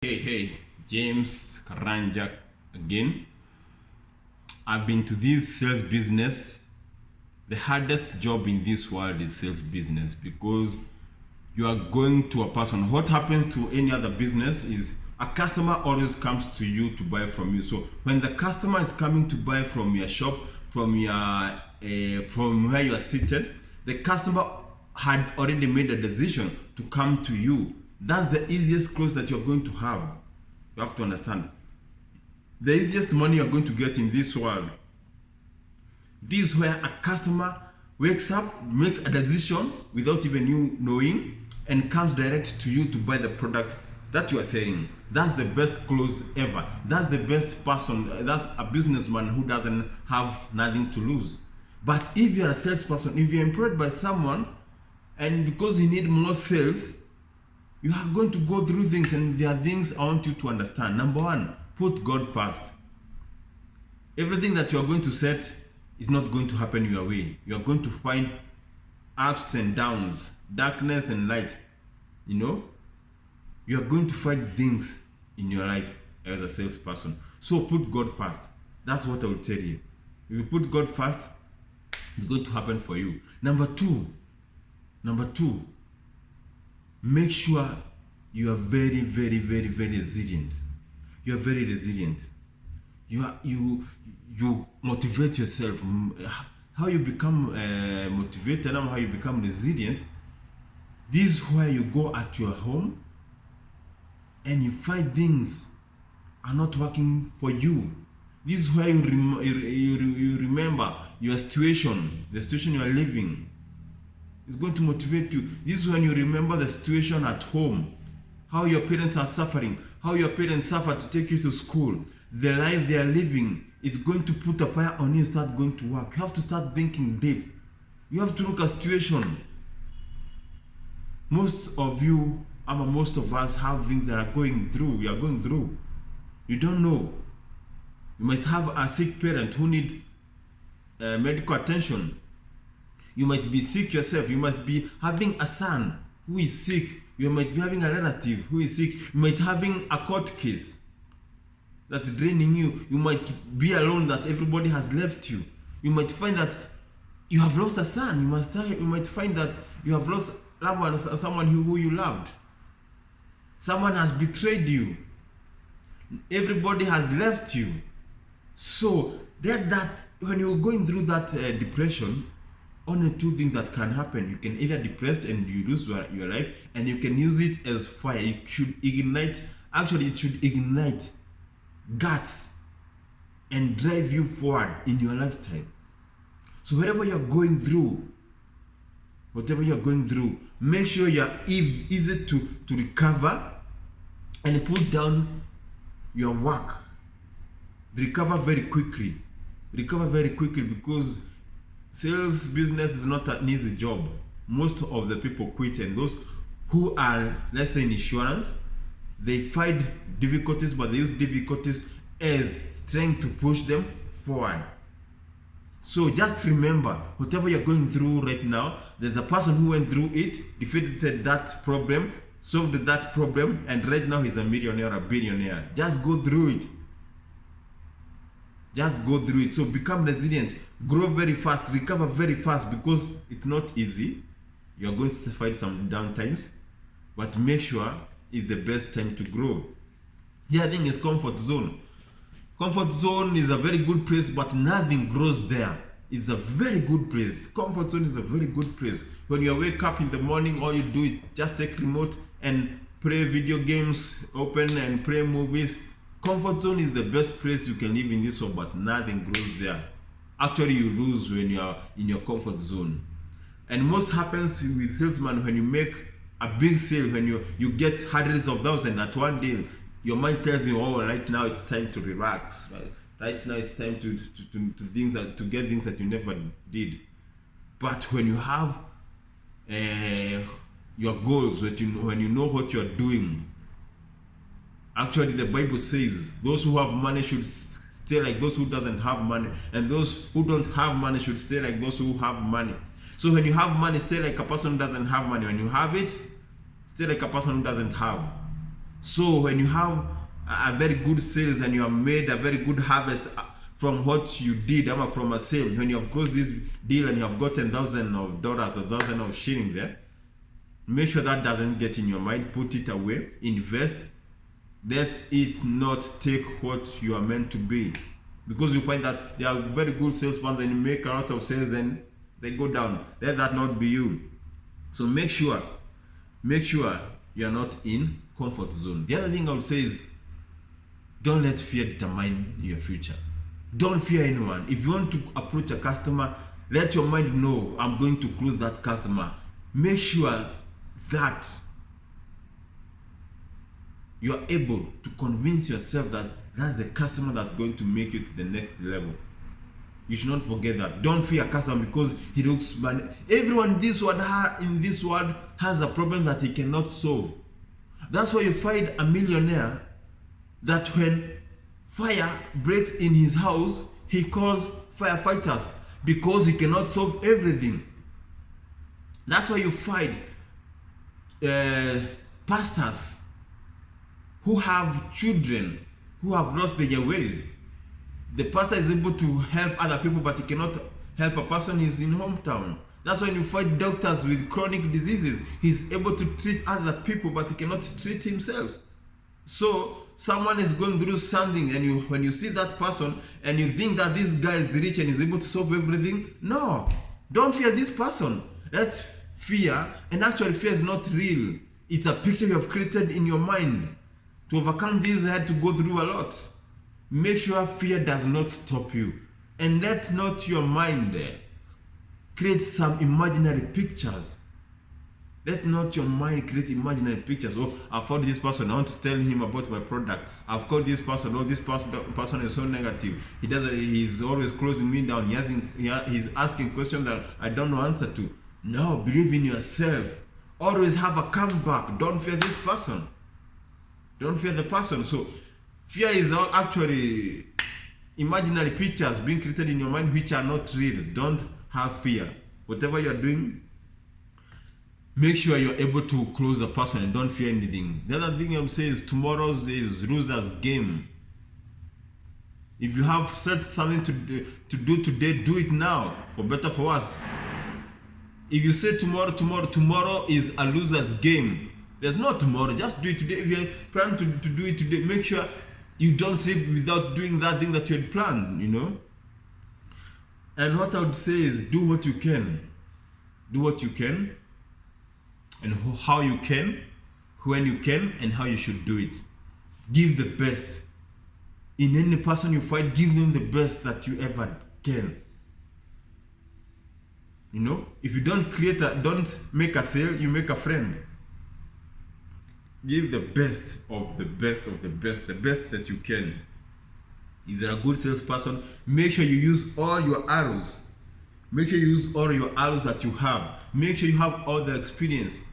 Hey, James Karanjak again. I've been to this sales business. The hardest job in this world is sales business because you are going to a person. What happens to any other business is a customer always comes to you to buy from you. So when the customer is coming to buy from your shop, from where you are seated, the customer had already made a decision to come to you. That's the easiest close that you're going to have. You have to understand. The easiest money you're going to get in this world. This is where a customer wakes up, makes a decision without even you knowing, and comes direct to you to buy the product that you are selling. That's the best close ever. That's the best person. That's a businessman who doesn't have nothing to lose. But if you're a salesperson, if you're employed by someone, and because you need more sales, you are going to go through things, and there are things I want you to understand. Number one, put God first. Everything that you are going to set is not going to happen your way. You are going to find ups and downs, darkness and light. You are going to find things in your life as a salesperson. So put God first. That's what I will tell you. If you put God first, it's going to happen for you. Number two, make sure you are very, very, very, very resilient. You are very resilient. You motivate yourself. How you become motivated and how you become resilient. This is where you go at your home and you find things are not working for you. This is where you remember your situation, the situation you are living. It's going to motivate you. This is when you remember the situation at home, how your parents are suffering, how your parents suffer to take you to school, the life they are living. It's going to put a fire on you and start going to work. You have to start thinking deep. You have to look at situation. Most of us have things that are going through. We are going through. You don't know. You must have a sick parent who need medical attention. You might be sick yourself. You must be having a son who is sick. You might be having a relative who is sick. You might be having a court case that's draining you. You might be alone, that everybody has left you. You might find that you have lost a son. You might find that you have lost loved ones, someone who you loved. Someone has betrayed you. Everybody has left you. So that when you're going through that depression, only two things that can happen. You can either depressed and you lose your life, and you can use it as fire. It should ignite guts and drive you forward in your lifetime. So whatever you're going through, make sure you're easy to recover and put down your work. Recover very quickly because sales business is not an easy job. Most of the people quit, and those who are, let's say, in insurance, they find difficulties, but they use difficulties as strength to push them forward. So just remember, whatever you're going through right now, there's a person who went through it, defeated that problem, solved that problem, and right now he's a millionaire, a billionaire. Just go through it. So become resilient, grow very fast, recover very fast, because it's not easy. You're going to find some down times, but make sure it's the best time to grow. The other thing is comfort zone. Comfort zone is a very good place, but nothing grows there. It's a very good place. Comfort zone is a very good place. When you wake up in the morning, all you do is just take remote and play video games, open and play movies. Comfort zone is the best place you can live in this world, but nothing grows there. Actually, you lose when you are in your comfort zone. And most happens with salesmen when you make a big sale, when you get hundreds of thousands at one deal. Your mind tells you, oh, right now it's time to relax. Right now it's time to get things that you never did. But when you have your goals, when you know what you're doing, actually the Bible says those who have money should stay like those who doesn't have money, and those who don't have money should stay like those who have money. So when you have money, stay like a person who doesn't have money. When you have it, stay like a person who doesn't have. So when you have a very good sales and you have made a very good harvest from what you did, from a sale, when you have closed this deal and you have gotten thousands of dollars or thousands of shillings, make sure that doesn't get in your mind. Put it away, invest. Let it not take what you are meant to be, because you find that they are very good salesmen and you make a lot of sales, then they go down. Let that not be you. So make sure you are not in comfort zone. The other thing I would say is, don't let fear determine your future. Don't fear anyone. If you want to approach a customer, let your mind know, I'm going to close that customer. Make sure that you are able to convince yourself that that's the customer that's going to make you to the next level. You should not forget that. Don't fear a customer because he looks bad. Everyone in this world has a problem that he cannot solve. That's why you find a millionaire that when fire breaks in his house, he calls firefighters because he cannot solve everything. That's why you find pastors who have children who have lost their ways. The pastor is able to help other people, but he cannot help a person in his hometown. That's when you find doctors with chronic diseases. He's able to treat other people, but he cannot treat himself. So someone is going through something, and when you see that person and you think that this guy is rich and is able to solve everything, no, don't fear this person. That fear, and actually fear is not real. It's a picture you have created in your mind. To overcome this, I had to go through a lot. Make sure fear does not stop you, and let not your mind create some imaginary pictures. Let not your mind create imaginary pictures. Oh, I've called this person, I want to tell him about my product. I've called this person, oh, this person is so negative. He's always closing me down. He's asking questions that I don't know answer to. No, believe in yourself. Always have a comeback. Don't fear this person. Don't fear the person. So fear is all actually imaginary pictures being created in your mind which are not real. Don't have fear. Whatever you're doing, make sure you're able to close a person and don't fear anything. The other thing I would say is tomorrow's is loser's game. If you have set something to do today, do it now, for better for worse. If you say tomorrow is a loser's game. There's no tomorrow, just do it today. If you're planning to do it today, make sure you don't sleep without doing that thing that you had planned, And what I would say is, do what you can. Do what you can, and how you can, when you can, and how you should do it. Give the best. In any person you fight, give them the best that you ever can. If you don't make a sale, you make a friend. Give the best of the best of the best, the best that you can. If you're a good salesperson, make sure you use all your arrows. Make sure you use all your arrows that you have. Make sure you have all the experience.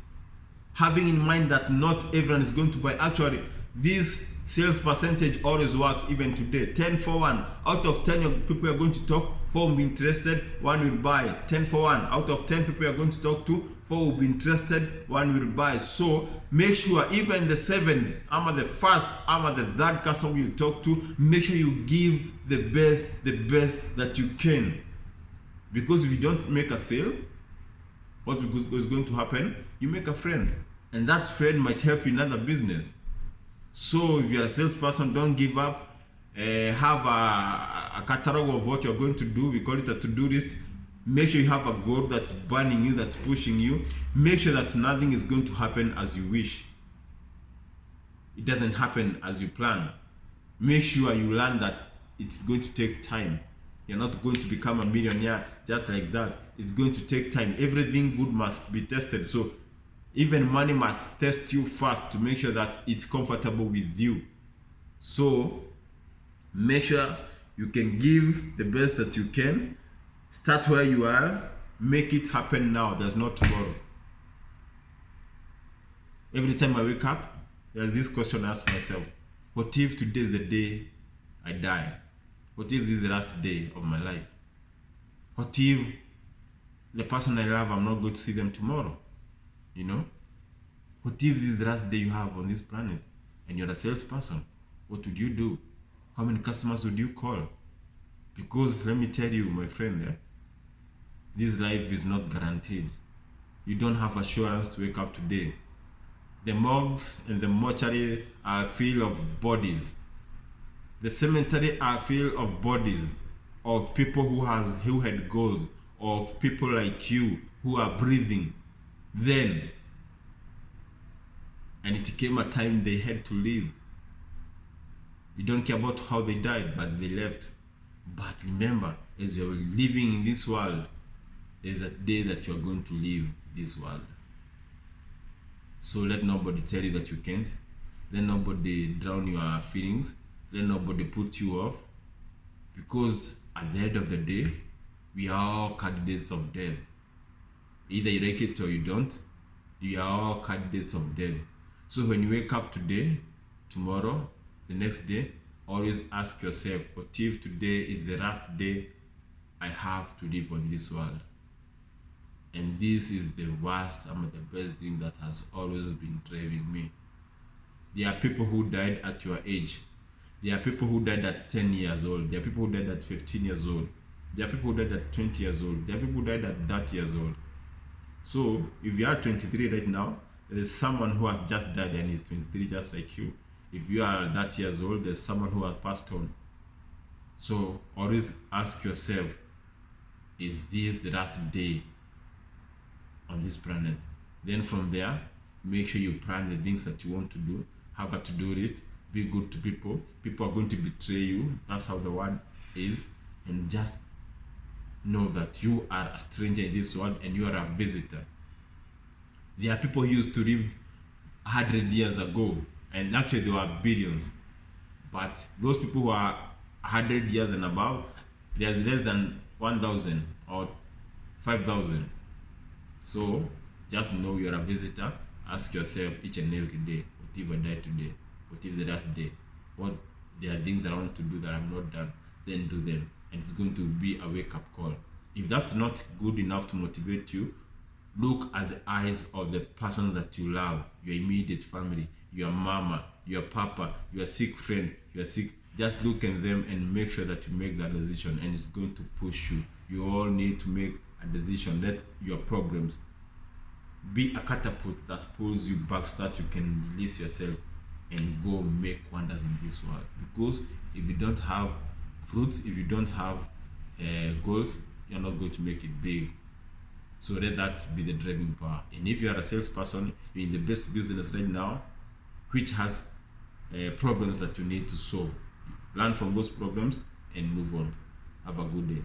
Having in mind that not everyone is going to buy. Actually, this sales percentage always work even today. 10 for 1. Out of 10 people you are going to talk, 4 will be interested, 1 will buy. 10 for 1. Out of 10 people you are going to talk to, 4 will be interested, 1 will buy. So make sure even the 7th, the 1st, the 3rd customer you talk to, make sure you give the best that you can. Because if you don't make a sale, what is going to happen? You make a friend, and that friend might help you in another business. So if you're a salesperson, don't give up. Have a catalog of what you're going to do. We call it a to-do list. Make sure you have a goal that's burning you, that's pushing you. Make sure that nothing is going to happen as you wish. It doesn't happen as you plan. Make sure you learn that it's going to take time. You're not going to become a millionaire just like that. It's going to take time. Everything good must be tested. So even money must test you first to make sure that it's comfortable with you. So make sure you can give the best that you can. Start where you are. Make it happen now. There's no tomorrow. Every time I wake up, there's this question I ask myself. What if today is the day I die? What if this is the last day of my life? What if the person I love, I'm not going to see them tomorrow? What if this is the last day you have on this planet? and you're a salesperson, what would you do? How many customers would you call? Because let me tell you, my friend, this life is not guaranteed. You don't have assurance to wake up today. The morgues and the mortuary are full of bodies. The cemetery are full of bodies of people who had goals, of people like you who are breathing then. And it came a time they had to leave. You don't care about how they died, but they left. But remember, as you're living in this world, there's a day that you're going to leave this world. So let nobody tell you that you can't. Let nobody drown your feelings. Let nobody put you off. Because at the end of the day, we are all candidates of death. Either you like it or you don't, you are all candidates of death. So when you wake up today, tomorrow, the next day, always ask yourself, what if today is the last day I have to live on this world? And this is the worst and the best thing that has always been driving me. There are people who died at your age. There are people who died at 10 years old. There are people who died at 15 years old. There are people who died at 20 years old. There are people who died at 30 years old. So if you are 23 right now, there is someone who has just died and is 23 just like you. If you are 30 years old, there's someone who has passed on. So always ask yourself, is this the last day on this planet? Then from there, make sure you plan the things that you want to do, have a to-do list, be good to people. People are going to betray you. That's how the world is. And just know that you are a stranger in this world and you are a visitor. There are people who used to live 100 years ago, and actually there were billions. But those people who are 100 years and above, they are less than 1,000 or 5,000. So just know you're a visitor. Ask yourself each and every day, what if I die today? What if the last day? What there are things that I want to do that I'm not done? Then do them. And it's going to be a wake-up call. If that's not good enough to motivate you, look at the eyes of the person that you love, your immediate family, your mama, your papa, your sick friend, your sick. Just look at them and make sure that you make that decision, and it's going to push you. You all need to make a decision. Let your problems be a catapult that pulls you back so that you can release yourself and go make wonders in this world. Because if you don't have fruits, if you don't have goals, you're not going to make it big. So let that be the driving power. And if you are a salesperson, you're in the best business right now, which has problems that you need to solve. Learn from those problems and move on. Have a good day.